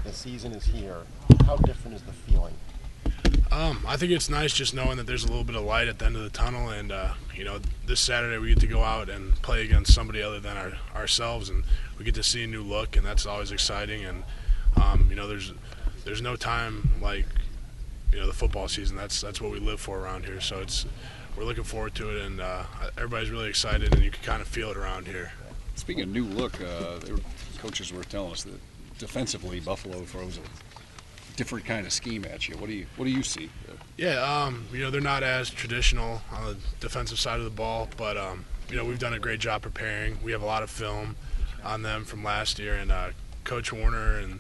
the season is here. How different is the feeling? I think it's nice just knowing that there's a little bit of light at the end of the tunnel, and this Saturday we get to go out and play against somebody other than ourselves, and we get to see a new look, and that's always exciting. And there's no time like the football season. That's what we live for around here. So we're looking forward to it, and everybody's really excited, and you can kind of feel it around here. Speaking of new look, coaches were telling us that defensively Buffalo throws a different kind of scheme at you. What do you see? Yeah, they're not as traditional on the defensive side of the ball, but we've done a great job preparing. We have a lot of film on them from last year, and Coach Warner and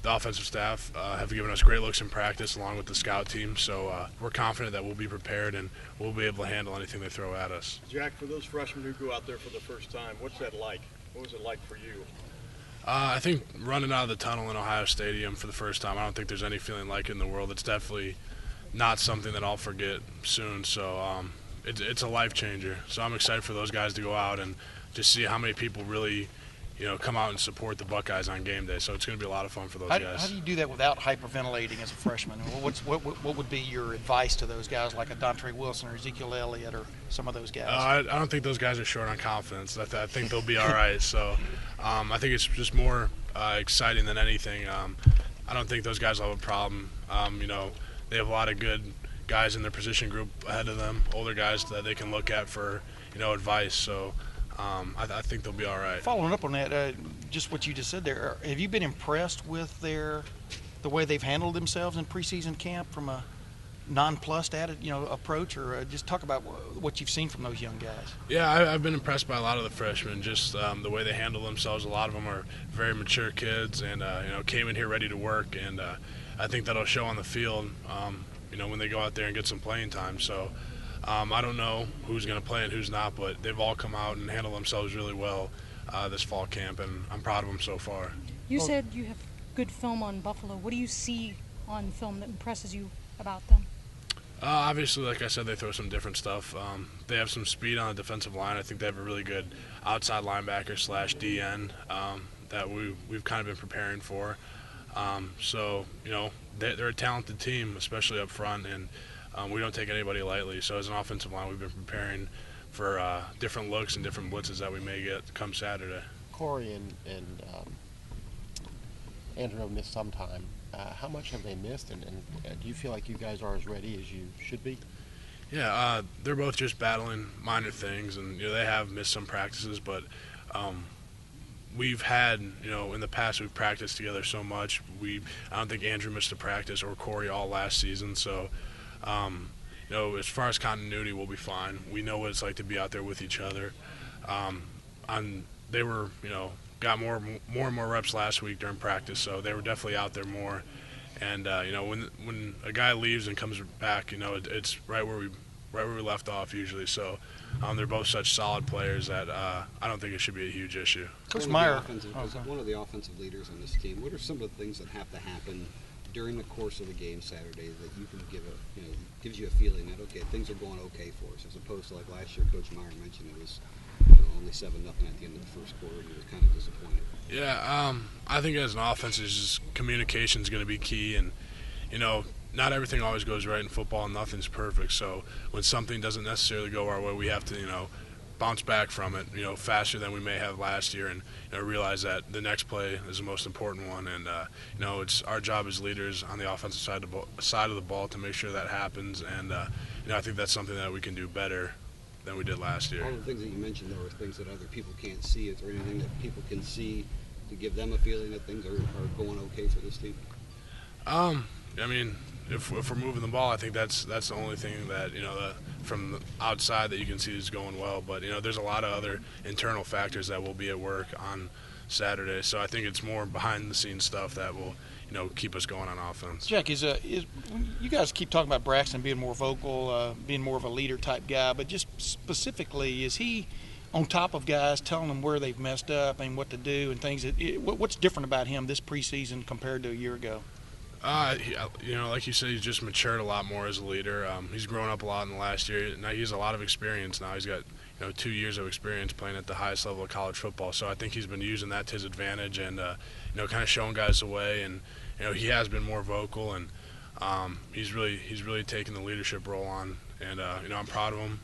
the offensive staff have given us great looks in practice along with the scout team, so we're confident that we'll be prepared and we'll be able to handle anything they throw at us. Jack, for those freshmen who go out there for the first time, what's that like? What was it like for you? I think running out of the tunnel in Ohio Stadium for the first time, I don't think there's any feeling like it in the world. It's definitely not something that I'll forget soon, so it's a life changer. So I'm excited for those guys to go out and just see how many people really come out and support the Buckeyes on game day. So it's going to be a lot of fun for those guys. How do you do that without hyperventilating as a freshman? What would be your advice to those guys like a Dontre Wilson or Ezekiel Elliott or some of those guys? I don't think those guys are short on confidence. I think they'll be all right. So I think it's just more exciting than anything. I don't think those guys will have a problem. They have a lot of good guys in their position group ahead of them, older guys that they can look at for advice. So I think they'll be all right. Following up on that, just what you just said there, have you been impressed with the way they've handled themselves in preseason camp from a nonplussed approach, or just talk about what you've seen from those young guys? Yeah, I've been impressed by a lot of the freshmen, just the way they handle themselves. A lot of them are very mature kids and came in here ready to work, and I think that'll show on the field when they go out there and get some playing time. So I don't know who's going to play and who's not, but they've all come out and handled themselves really well this fall camp, and I'm proud of them so far. You said you have good film on Buffalo. What do you see on film that impresses you about them? Obviously, like I said, they throw some different stuff. They have some speed on the defensive line. I think they have a really good outside linebacker / DN that we've kind of been preparing for. They're a talented team, especially up front, and we don't take anybody lightly. So as an offensive line, we've been preparing for different looks and different blitzes that we may get come Saturday. Corey and Andrew have missed some time. How much have they missed, and do you feel like you guys are as ready as you should be? Yeah, they're both just battling minor things, and they have missed some practices, but we've had, in the past we've practiced together so much. I don't think Andrew missed a practice or Corey all last season, so as far as continuity, we'll be fine. We know what it's like to be out there with each other. They were, got more and more reps last week during practice, so they were definitely out there more. And when a guy leaves and comes back, it's right where we left off usually. So they're both such solid players that I don't think it should be a huge issue. Coach Meyer, one of the offensive leaders on this team, what are some of the things that have to happen during the course of the game Saturday that you can gives you a feeling that things are going okay for us, as opposed to like last year? Coach Meyer mentioned it was only 7-0 at the end of the first quarter, and he was kind of disappointed. Yeah, I think as an offense, communication is going to be key, and not everything always goes right in football, and nothing's perfect. So when something doesn't necessarily go our way, we have to bounce back from it faster than we may have last year, and realize that the next play is the most important one, and it's our job as leaders on the offensive side of the ball to make sure that happens, and I think that's something that we can do better than we did last year. All the things that you mentioned, though, are things that other people can't see. Is there anything that people can see to give them a feeling that things are going okay for this team? If we're moving the ball, I think that's the only thing that from the outside that you can see is going well. But there's a lot of other internal factors that will be at work on Saturday. So I think it's more behind the scenes stuff that will keep us going on offense. Jack, is you guys keep talking about Braxton being more vocal, being more of a leader type guy, but just specifically, is he on top of guys, telling them where they've messed up and what to do and things? What's different about him this preseason compared to a year ago? Like you said, he's just matured a lot more as a leader. He's grown up a lot in the last year. Now he has a lot of experience. Now he's got 2 years of experience playing at the highest level of college football. So I think he's been using that to his advantage and kind of showing guys the way and he has been more vocal, and he's really taken the leadership role on, and I'm proud of him,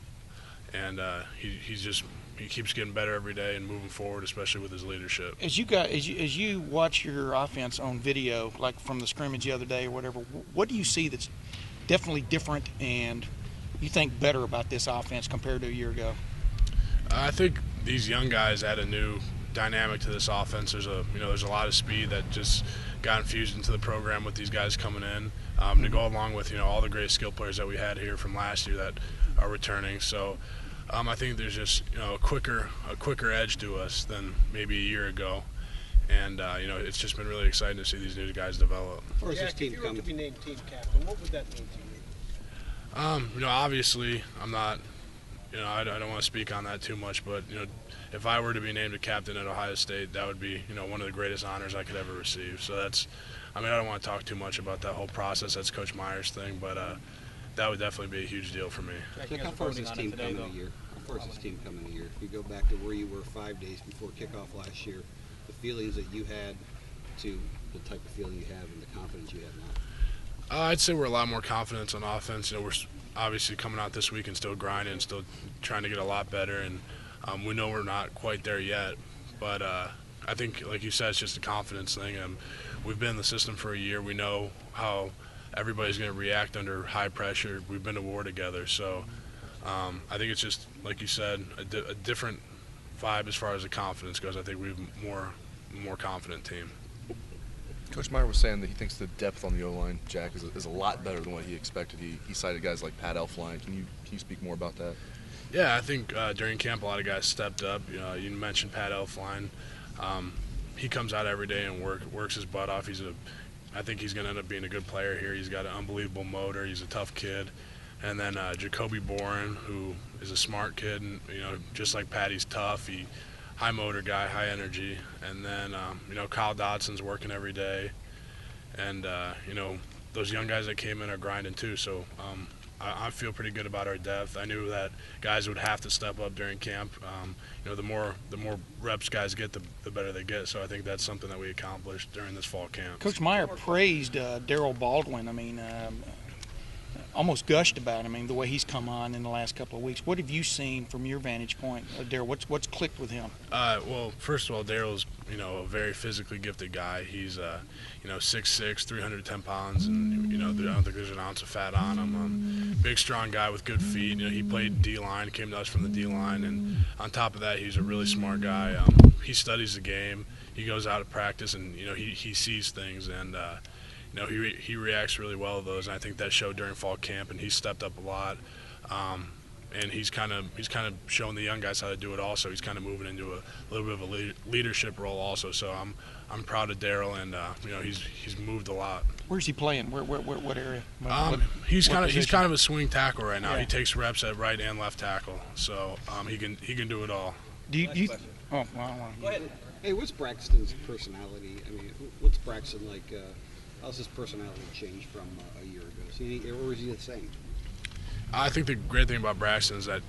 and he keeps getting better every day and moving forward, especially with his leadership. As you watch your offense on video, like from the scrimmage the other day or whatever, what do you see that's definitely different and you think better about this offense compared to a year ago? I think these young guys add a new dynamic to this offense. There's a lot of speed that just got infused into the program with these guys coming in to go along with all the great skill players that we had here from last year that are returning. So I think there's just a quicker edge to us than maybe a year ago, and it's just been really exciting to see these new guys develop. Jack, if you were to be named team captain, what would that mean to you? Obviously, I'm not. I don't want to speak on that too much, but if I were to be named a captain at Ohio State, that would be one of the greatest honors I could ever receive. So I don't want to talk too much about that whole process. That's Coach Meyer's thing, but that would definitely be a huge deal for me. Jack, how far does this team come in a year? How far does this team come in a year? If you go back to where you were 5 days before kickoff last year, the feelings that you had to the type of feeling you have and the confidence you have now? I'd say we're a lot more confident on offense. We're obviously coming out this week and still grinding, still trying to get a lot better, and we know we're not quite there yet. But I think, like you said, it's just a confidence thing. We've been in the system for a year. We know how everybody's going to react under high pressure. We've been to war together, so I think it's just, like you said, a different vibe as far as the confidence goes. I think we've more confident team. Coach Meyer was saying that he thinks the depth on the O-line, Jack, is a lot better than what he expected. He cited guys like Pat Elflein. Can you speak more about that? Yeah, I think during camp a lot of guys stepped up. You mentioned Pat Elflein. He comes out every day and works his butt off. I think he's going to end up being a good player here. He's got an unbelievable motor. He's a tough kid. And then Jacoby Boren, who is a smart kid, and just like Pat, he's tough. High motor guy, high energy. And then Kyle Dodson's working every day, and those young guys that came in are grinding too. So I feel pretty good about our depth. I knew that guys would have to step up during camp. The more reps guys get, the better they get. So I think that's something that we accomplished during this fall camp. Coach Meyer praised Daryl Baldwin. Almost gushed about him. The way he's come on in the last couple of weeks. What have you seen from your vantage point, Daryl? What's clicked with him? Well, first of all, Daryl's a very physically gifted guy. He's 6'6", 310 pounds, and I don't think there's an ounce of fat on him. Big, strong guy with good feet. He played D-line, came to us from the D-line, and on top of that, he's a really smart guy. He studies the game. He goes out to practice, and he sees things, and he reacts really well to those, and I think that showed during fall camp, and he's stepped up a lot. And he's kind of showing the young guys how to do it also. He's kind of moving into a little bit of a leadership role also. So I'm proud of Daryl, and he's moved a lot. Where's he playing? What area? He's kind of a swing tackle right now. Yeah. He takes reps at right and left tackle, so he can do it all. Do you oh, wow. Go ahead. Hey, what's Braxton's personality? What's Braxton like? How's his personality changed from a year ago? Or is he the same? I think the great thing about Braxton is that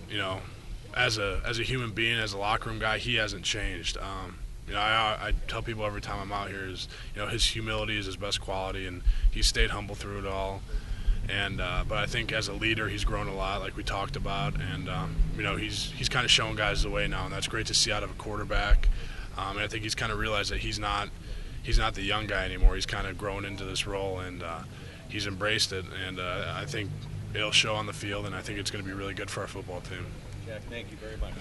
as a human being, as a locker room guy, he hasn't changed. I tell people every time I'm out here is his humility is his best quality, and he stayed humble through it all. And but I think as a leader, he's grown a lot, like we talked about, and he's kind of showing guys the way now, and that's great to see out of a quarterback. And I think he's kind of realized that he's not the young guy anymore. He's kind of grown into this role, and he's embraced it. And I think it'll show on the field, and I think it's going to be really good for our football team. Jack, thank you very much.